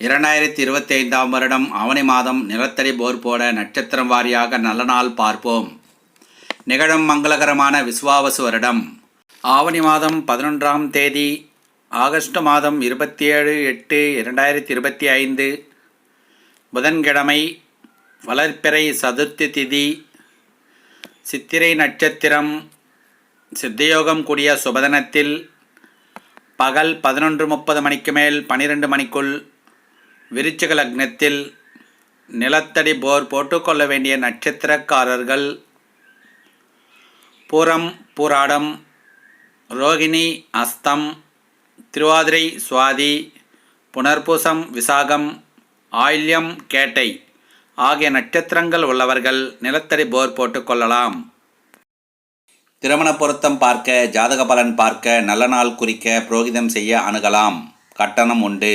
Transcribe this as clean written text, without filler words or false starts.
2025ஆம் வருடம் ஆவணி மாதம் நிலத்தடி போர் போட நட்சத்திரம் வாரியாக நல்ல நாள் பார்ப்போம். நிகழும் மங்களகரமான விசுவாவசு வருடம் ஆவணி மாதம் 11ஆம் தேதி, ஆகஸ்ட் மாதம் 27/8/2025 புதன்கிழமை, வளர்ப்பிறை சதுர்த்தி திதி, சித்திரை நட்சத்திரம், சித்தயோகம் கூடிய சுபதனத்தில் பகல் 11:30 மணிக்கு மேல் 12 மணிக்குள் விருச்சிக லக்னத்தில் நிலத்தடி போர் போட்டுக்கொள்ள வேண்டிய நட்சத்திரக்காரர்கள் பூரம், பூராடம், ரோகிணி, அஸ்தம், திருவாதிரை, சுவாதி, புனர்பூசம், விசாகம், ஆயில்யம், கேட்டை ஆகிய நட்சத்திரங்கள் உள்ளவர்கள் நிலத்தடி போர் போட்டுக்கொள்ளலாம். திருமண பொருத்தம் பார்க்க, ஜாதக பலன் பார்க்க, நல்ல நாள் குறிக்க புரோகிதம் செய்ய அணுகலாம். கட்டணம் உண்டு.